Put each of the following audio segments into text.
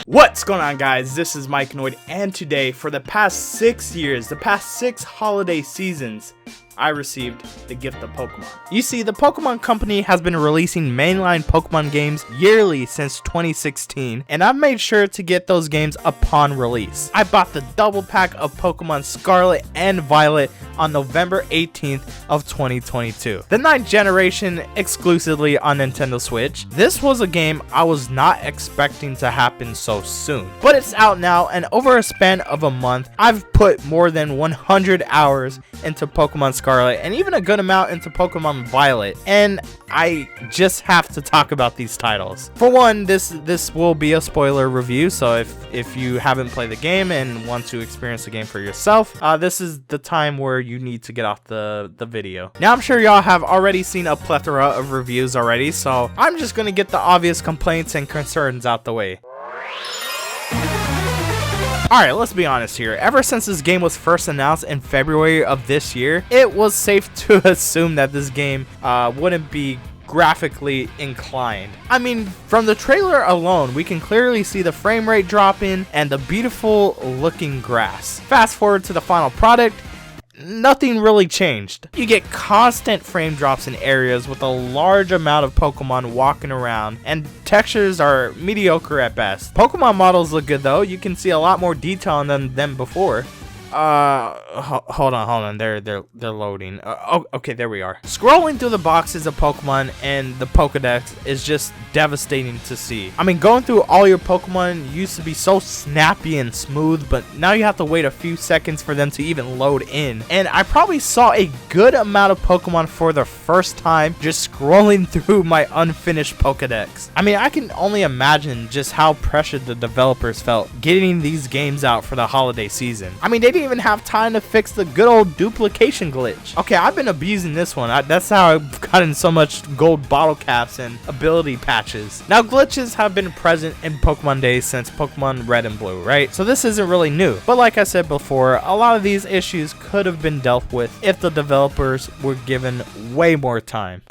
What's going on, guys? This is Mikeinoid, and today, for the past 6 years, the past 6 holiday seasons, I received the gift of Pokemon. You see, the Pokemon Company has been releasing mainline Pokemon games yearly since 2016, and I've made sure to get those games upon release. I bought the double pack of Pokemon Scarlet and Violet on November 18th of 2022. The 9th generation exclusively on Nintendo Switch. This was a game I was not expecting to happen so soon, but it's out now, and over a span of a month, I've put more than 100 hours into Pokemon Scarlet and even a good amount into Pokemon Violet, and I just have to talk about these titles. For one, this will be a spoiler review, so if you haven't played the game and want to experience the game for yourself, this is the time where you need to get off the video. Now, I'm sure y'all have already seen a plethora of reviews already, so I'm just gonna get the obvious complaints and concerns out the way. Alright, let's be honest here. Ever since this game was first announced in February of this year, it was safe to assume that this game wouldn't be graphically inclined. I mean, from the trailer alone, we can clearly see the frame rate dropping and the beautiful looking grass. Fast forward to the final product, nothing really changed. You get constant frame drops in areas with a large amount of Pokemon walking around, and textures are mediocre at best. Pokemon models look good though. You can see a lot more detail in them than before. Hold on, they're loading. Okay, there we are. Scrolling through the boxes of Pokemon and the Pokedex is just devastating to see. I mean, going through all your Pokemon used to be so snappy and smooth, but now you have to wait a few seconds for them to even load in. And I probably saw a good amount of Pokemon for the first time just scrolling through my unfinished Pokedex. I mean, I can only imagine just how pressured the developers felt getting these games out for the holiday season. I mean, they didn't even have time to fix the good old duplication glitch. Okay, I've been abusing this one. That's how I've gotten so much gold bottle caps and ability patches. Now, glitches have been present in Pokemon days since Pokemon Red and Blue, right? So this isn't really new. But like I said before, a lot of these issues could have been dealt with if the developers were given way more time.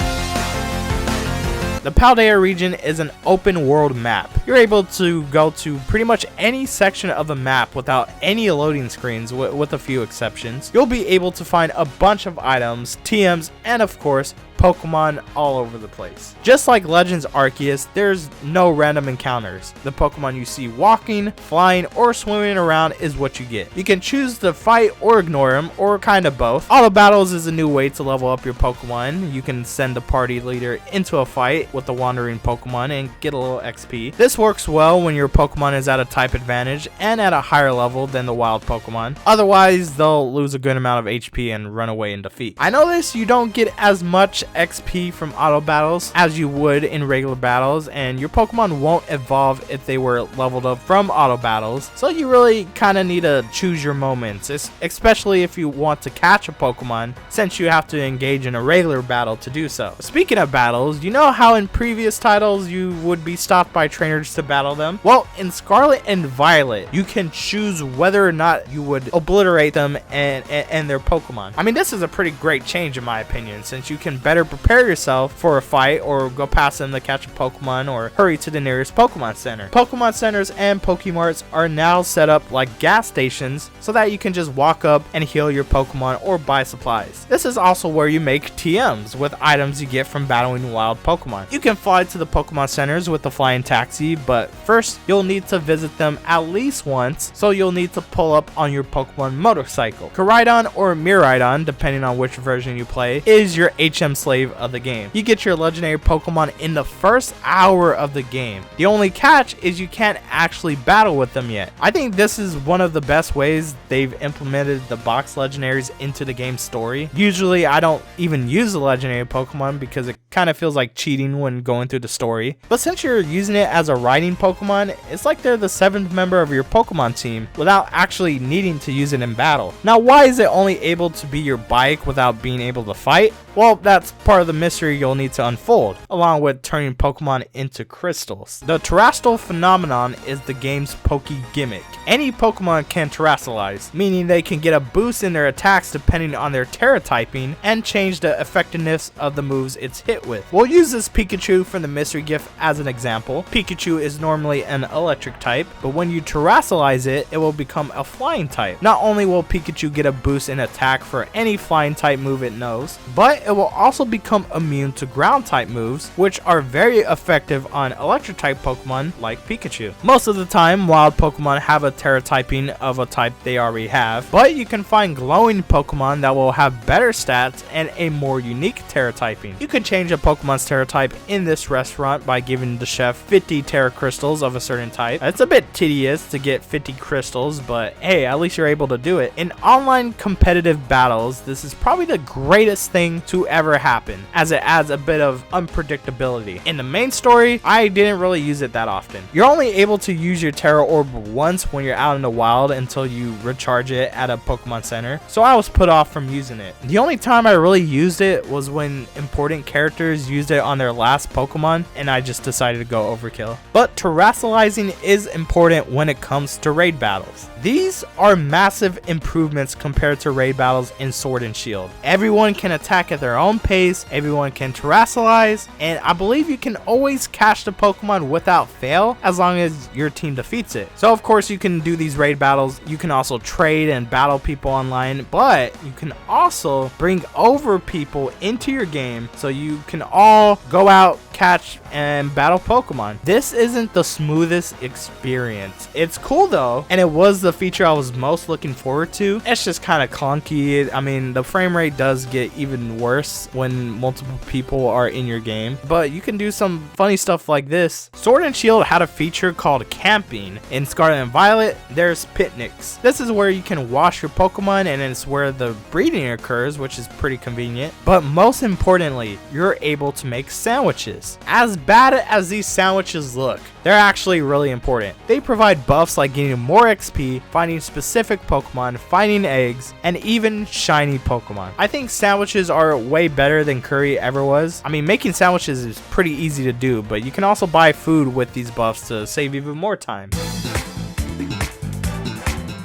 The Paldea region is an open world map. You're able to go to pretty much any section of the map without any loading screens, with a few exceptions. You'll be able to find a bunch of items, TMs, and of course, Pokemon all over the place. Just like Legends Arceus, there's no random encounters. The Pokemon you see walking, flying, or swimming around is what you get. You can choose to fight or ignore them, or kind of both. Auto battles is a new way to level up your Pokemon. You can send the party leader into a fight with the wandering Pokemon and get a little XP. This works well when your Pokemon is at a type advantage and at a higher level than the wild Pokemon. Otherwise, they'll lose a good amount of HP and run away in defeat. I noticed you don't get as much XP from auto battles as you would in regular battles, and your Pokemon won't evolve if they were leveled up from auto battles, so you really kind of need to choose your moments, especially if you want to catch a Pokemon, since you have to engage in a regular battle to do so. Speaking of battles, you know how in previous titles you would be stopped by trainers to battle them? Well, in Scarlet and Violet, you can choose whether or not you would obliterate them and their Pokemon. I mean, this is a pretty great change in my opinion, since you can better prepare yourself for a fight, or go past them to catch a Pokemon, or hurry to the nearest Pokemon Center. Pokemon Centers and Pokemarts are now set up like gas stations so that you can just walk up and heal your Pokemon or buy supplies. This is also where you make TMs with items you get from battling wild Pokemon. You can fly to the Pokemon Centers with the flying taxi, but first you'll need to visit them at least once, so you'll need to pull up on your Pokemon motorcycle. Koraidon or Miraidon, depending on which version you play, is your HM slave of the game. You get your legendary Pokemon in the first hour of the game. The only catch is you can't actually battle with them yet. I think this is one of the best ways they've implemented the box legendaries into the game's story. Usually I don't even use the legendary Pokemon because it kind of feels like cheating when going through the story, but since you're using it as a riding Pokemon, it's like they're the 7th member of your Pokemon team without actually needing to use it in battle. Now, why is it only able to be your bike without being able to fight? Well, that's part of the mystery you'll need to unfold, along with turning Pokemon into crystals. The terrestrial phenomenon is the game's Poke gimmick. Any Pokemon can terrestrialize, meaning they can get a boost in their attacks depending on their Tera typing and change the effectiveness of the moves it's hit with. We'll use this Pikachu from the mystery gift as an example. Pikachu is normally an electric type, but when you terrestrialize it, it will become a flying type. Not only will Pikachu get a boost in attack for any flying type move it knows, but it will also become immune to ground type moves, which are very effective on electric type Pokemon like Pikachu. Most of the time, wild Pokemon have a Tera typing of a type they already have, but you can find glowing Pokemon that will have better stats and a more unique Tera typing. You can change a Pokemon's Tera type in this restaurant by giving the chef 50 Tera crystals of a certain type. It's a bit tedious to get 50 crystals, but hey, at least you're able to do it. In online competitive battles, this is probably the greatest thing to ever happen, as it adds a bit of unpredictability. In the main story, I didn't really use it that often. You're only able to use your Tera Orb once when you're out in the wild until you recharge it at a Pokemon Center, so I was put off from using it. The only time I really used it was when important characters used it on their last Pokemon, and I just decided to go overkill. But terrestrializing is important when it comes to raid battles. These are massive improvements compared to raid battles in Sword and Shield. Everyone can attack at their own pace, everyone can terrestrialize, and I believe you can always catch the Pokemon without fail as long as your team defeats it. So of course you can do these raid battles, you can also trade and battle people online, but you can also bring over people into your game so you can all go out, catch, and battle Pokemon. This isn't the smoothest experience. It's cool though, and it was the feature I was most looking forward to. It's just kind of clunky. I mean, the frame rate does get even worse when multiple people are in your game, but you can do some funny stuff like this. Sword and Shield had a feature called camping. In Scarlet and Violet, there's picnics. This is where you can wash your Pokemon, and it's where the breeding occurs, which is pretty convenient. But most importantly, you're able to make sandwiches. As bad as these sandwiches look, they're actually really important. They provide buffs like getting more XP, finding specific Pokemon, finding eggs, and even shiny Pokemon. I think sandwiches are way better than curry ever was. I mean, making sandwiches is pretty easy to do, but you can also buy food with these buffs to save even more time.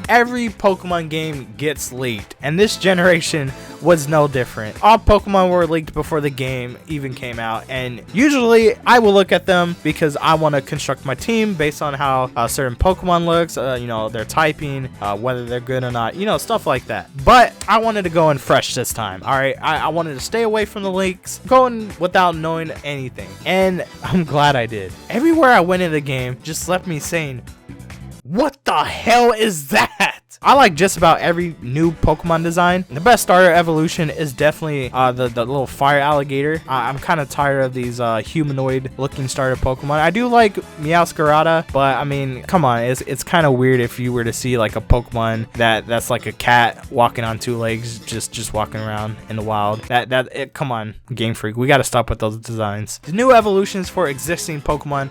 Every Pokemon game gets leaked, and this generation was no different. All Pokemon were leaked before the game even came out, and usually I will look at them because I want to construct my team based on how certain Pokemon looks, you know, their typing, whether they're good or not, you know, stuff like that. But I wanted to go in fresh this time. All right, I wanted to stay away from the leaks, going without knowing anything, and I'm glad I did. Everywhere I went in the game just left me saying, what the hell is that? I like just about every new Pokemon design. The best starter evolution is definitely the little fire alligator. I'm kind of tired of these humanoid looking starter Pokemon. I do like Meowscarada, but I mean, come on, it's kind of weird if you were to see like a Pokemon that's like a cat walking on two legs, just walking around in the wild. Come on, Game Freak, we got to stop with those designs. The new evolutions for existing Pokemon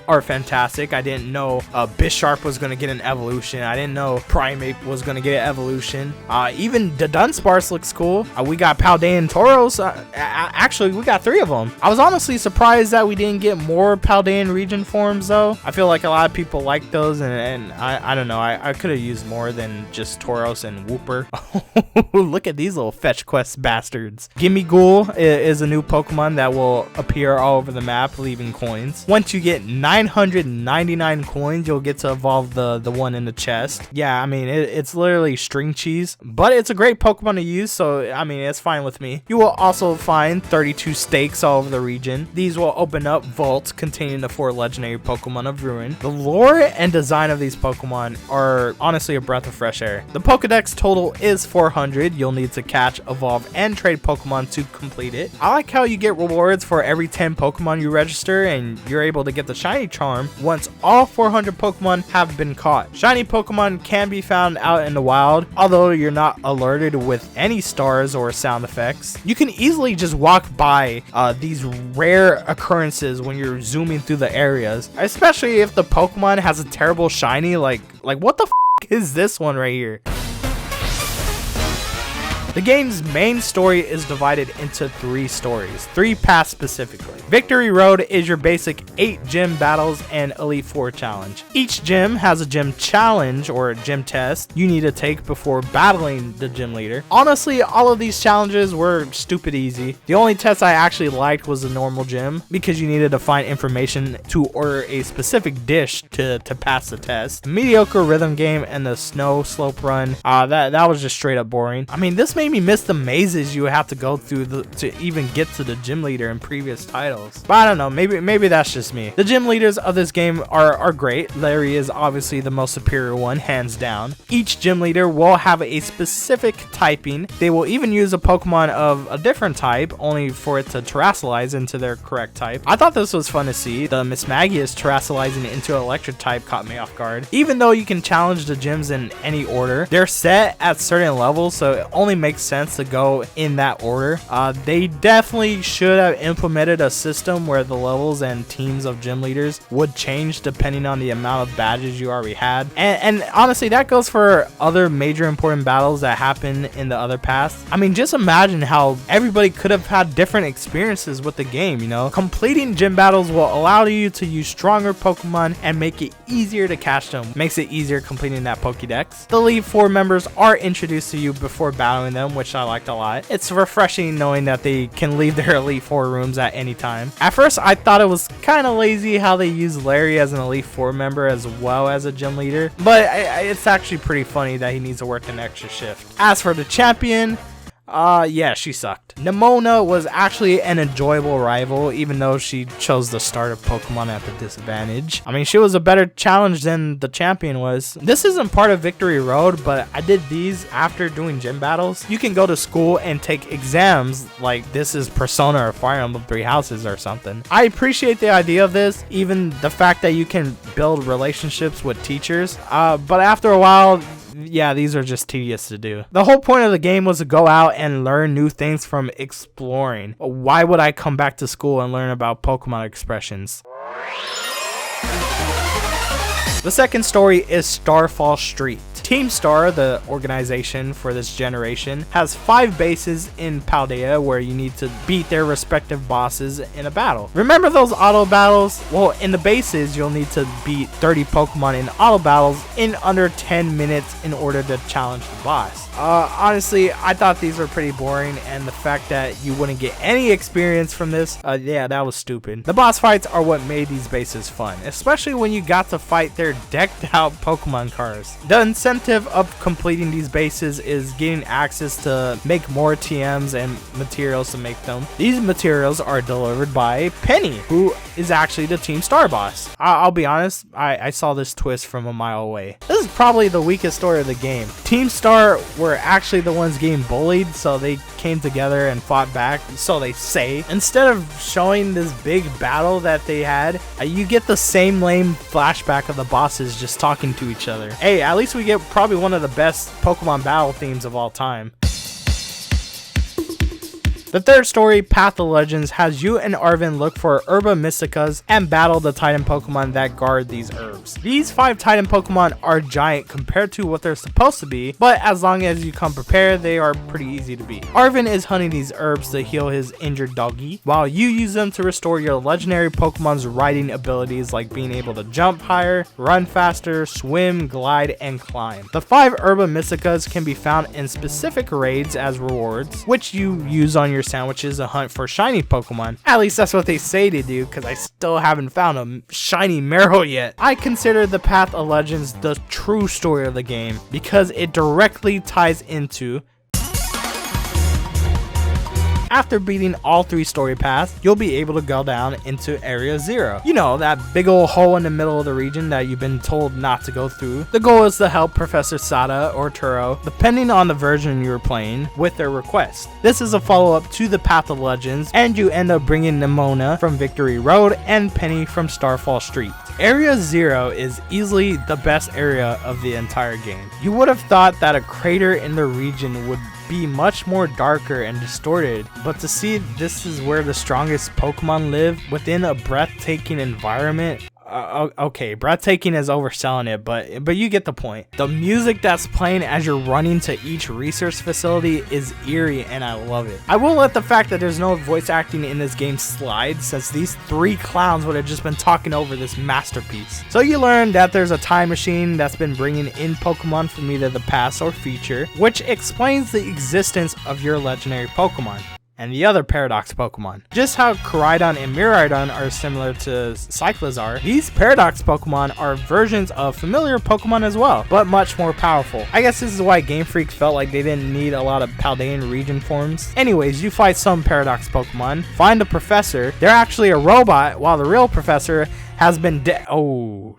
are fantastic. I didn't know Bisharp was gonna get an evolution. I didn't know Primeape was gonna get an evolution. Even the Dunsparce looks cool. We got Paldean Tauros. Actually, we got 3 of them. I was honestly surprised that we didn't get more Paldean region forms though. I feel like a lot of people like those, and I don't know. I could have used more than just Tauros and Wooper. Look at these little fetch quest bastards. Gimmighoul is a new Pokemon that will appear all over the map, leaving coins. Once you get 999 coins, you'll get to evolve the one in the chest. Yeah, I mean, it's literally string cheese, but it's a great Pokemon to use, so I mean, it's fine with me. You will also find 32 stakes all over the region. These will open up vaults containing the 4 legendary Pokemon of Ruin. The lore and design of these Pokemon are honestly a breath of fresh air. The Pokedex total is 400. You'll need to catch, evolve, and trade Pokemon to complete it. I like how you get rewards for every 10 Pokemon you register, and you're able to get the shiny charm once all 400 Pokemon have been caught. Shiny Pokemon can be found out in the wild, although you're not alerted with any stars or sound effects. You can easily just walk by these rare occurrences when you're zooming through the areas, especially if the Pokemon has a terrible shiny, like what the f is this one right here? The game's main story is divided into 3 stories, 3 paths specifically. Victory Road is your basic 8 gym battles and Elite Four challenge. Each gym has a gym challenge or a gym test you need to take before battling the gym leader. Honestly, all of these challenges were stupid easy. The only test I actually liked was the normal gym because you needed to find information to order a specific dish to pass the test. The mediocre rhythm game and the snow slope run, that was just straight up boring. I mean, this made me miss the mazes you would have to go through to even get to the gym leader in previous titles. But I don't know, maybe that's just me. The gym leaders of this game are great. Larry is obviously the most superior one, hands down. Each gym leader will have a specific typing. They will even use a Pokemon of a different type, only for it to terrasilize into their correct type. I thought this was fun to see. The Mismagius terrasilizing into electric type caught me off guard. Even though you can challenge the gyms in any order, they're set at certain levels, so it only makes sense to go in that order. They definitely should have implemented a system where the levels and teams of gym leaders would change depending on the amount of badges you already had. And honestly, that goes for other major important battles that happen in the other paths. I mean, just imagine how everybody could have had different experiences with the game, you know? Completing gym battles will allow you to use stronger Pokemon and make it easier to catch them. Makes it easier completing that Pokédex. The Elite Four members are introduced to you before battling them, which I liked a lot. It's refreshing knowing that they can leave their Elite Four rooms at any time. At first, I thought it was kind of lazy how they use Larry as an Elite Four member as well as a gym leader, but it's actually pretty funny that he needs to work an extra shift. As for the champion, yeah, she sucked. Nemona was actually an enjoyable rival, even though she chose the starter Pokemon at the disadvantage. I mean, she was a better challenge than the champion was. This isn't part of Victory Road, but I did these after doing gym battles. You can go to school and take exams like this is Persona or Fire Emblem Three Houses or something. I appreciate the idea of this, even the fact that you can build relationships with teachers, but after a while, yeah, these are just tedious to do. The whole point of the game was to go out and learn new things from exploring. Why would I come back to school and learn about Pokemon expressions? The second story is Starfall Street. Team Star, the organization for this generation, has 5 bases in Paldea where you need to beat their respective bosses in a battle. Remember those auto battles? Well, in the bases, you'll need to beat 30 Pokemon in auto battles in under 10 minutes in order to challenge the boss. Honestly, I thought these were pretty boring, and the fact that you wouldn't get any experience from this, yeah, that was stupid. The boss fights are what made these bases fun, especially when you got to fight their decked out Pokemon cars. The incentive of completing these bases is getting access to make more TMs and materials to make them. These materials are delivered by Penny, who is actually the Team Star boss. I'll be honest, I saw this twist from a mile away. This is probably the weakest story of the game. Team Star were actually the ones getting bullied, so they came together and fought back, so they say. Instead of showing this big battle that they had, you get the same lame flashback of the bosses just talking to each other. Hey, at least we get probably one of the best Pokemon battle themes of all time. The third story, Path of Legends, has you and Arven look for Herba Mysticas and battle the Titan Pokemon that guard these herbs. These 5 Titan Pokemon are giant compared to what they're supposed to be, but as long as you come prepared, they are pretty easy to beat. Arven is hunting these herbs to heal his injured doggy, while you use them to restore your legendary Pokemon's riding abilities like being able to jump higher, run faster, swim, glide, and climb. The 5 Herba Mysticas can be found in specific raids as rewards, which you use on your sandwiches to hunt for shiny Pokemon. At least that's what they say to do, because I still haven't found a shiny Marill yet. I consider the Path of Legends the true story of the game because it directly ties into After beating all 3 story paths, you'll be able to go down into Area 0. You know, that big old hole in the middle of the region that you've been told not to go through. The goal is to help Professor Sada or Turo, depending on the version you're playing, with their request. This is a follow-up to the Path of Legends, and you end up bringing Nemona from Victory Road and Penny from Starfall Street. Area 0 is easily the best area of the entire game. You would have thought that a crater in the region would be much more darker and distorted, but to see this is where the strongest Pokemon live within a breathtaking environment, okay, breathtaking is overselling it, but you get the point. The music that's playing as you're running to each research facility is eerie, and I love it. I will let the fact that there's no voice acting in this game slide, since these 3 clowns would have just been talking over this masterpiece. So you learn that there's a time machine that's been bringing in Pokemon from either the past or future, which explains the existence of your legendary Pokemon and the other Paradox Pokemon. Just how Koraidon and Miraidon are similar to Cyclizar, these Paradox Pokemon are versions of familiar Pokemon as well, but much more powerful. I guess this is why Game Freak felt like they didn't need a lot of Paldean region forms. Anyways, you fight some Paradox Pokemon, find a professor, they're actually a robot, while the real professor has been dead. Oh,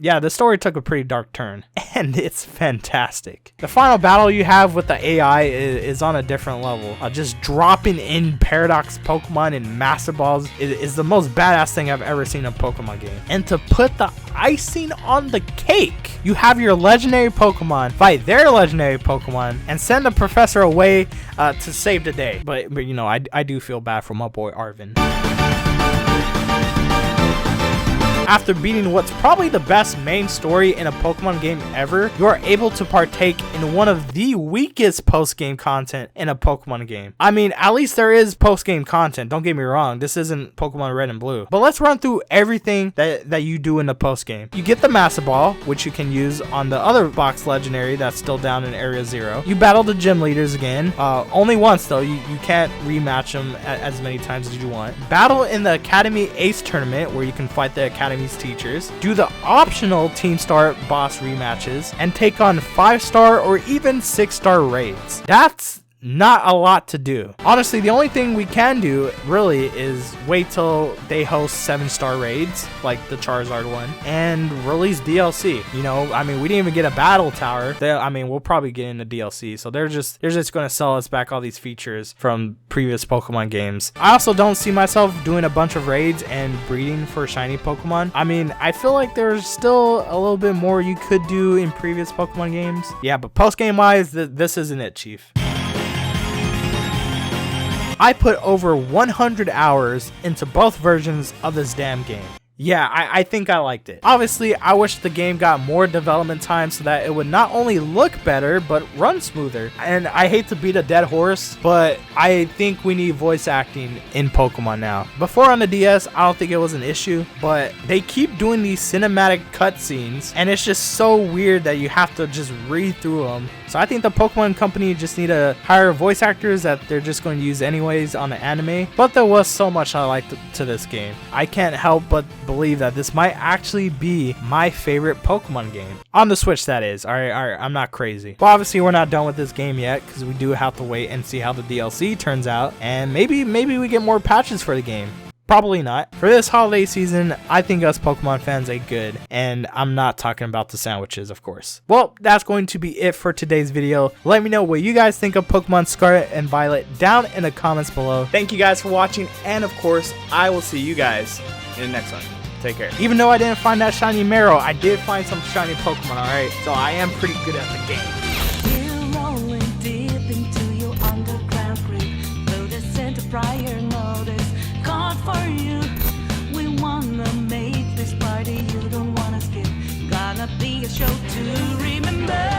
yeah, the story took a pretty dark turn, and it's fantastic. The final battle you have with the AI is on a different level. Just dropping in Paradox Pokemon in Master Balls is the most badass thing I've ever seen in a Pokemon game. And to put the icing on the cake, you have your legendary Pokemon fight their legendary Pokemon and send the professor away to save the day. But you know, I do feel bad for my boy Arvin. After beating what's probably the best main story in a Pokemon game ever, you are able to partake in one of the weakest post-game content in a Pokemon game. I mean, at least there is post-game content, don't get me wrong, this isn't Pokemon Red and Blue. But let's run through everything that you do in the post-game. You get the Master Ball, which you can use on the other box legendary that's still down in Area 0. You battle the gym leaders again, only once though, you can't rematch them as many times as you want. Battle in the Academy Ace tournament, where you can fight the Academy teachers, do the optional Team Star boss rematches, and take on 5-star or even 6-star raids. That's not a lot to do. Honestly, the only thing we can do really is wait till they host 7-star raids like the Charizard one and release DLC. You know, I mean, we didn't even get a battle tower. I mean, we'll probably get into DLC. So they're just going to sell us back all these features from previous Pokemon games. I also don't see myself doing a bunch of raids and breeding for shiny Pokemon. I mean, I feel like there's still a little bit more you could do in previous Pokemon games. Yeah, but post game wise, this isn't it, Chief. I put over 100 hours into both versions of this damn game. Yeah, I think I liked it. Obviously, I wish the game got more development time so that it would not only look better, but run smoother. And I hate to beat a dead horse, but I think we need voice acting in Pokemon now. Before on the DS, I don't think it was an issue, but they keep doing these cinematic cutscenes, and it's just so weird that you have to just read through them. So I think the Pokemon company just need to hire voice actors that they're just going to use anyways on the anime. But there was so much I liked to this game. I can't help but believe that this might actually be my favorite Pokemon game. On the Switch, that is. Alright, I'm not crazy. But obviously we're not done with this game yet, because we do have to wait and see how the DLC turns out. And maybe we get more patches for the game. Probably not. For this holiday season, I think us Pokemon fans ain't good, and I'm not talking about the sandwiches, of course. Well, that's going to be it for today's video. Let me know what you guys think of Pokemon Scarlet and Violet down in the comments below. Thank you guys for watching, and of course, I will see you guys in the next one. Take care. Even though I didn't find that shiny Marrow, I did find some shiny Pokemon, alright? So I am pretty good at the game. For you, we wanna make this party you don't wanna skip. Gonna be a show to remember.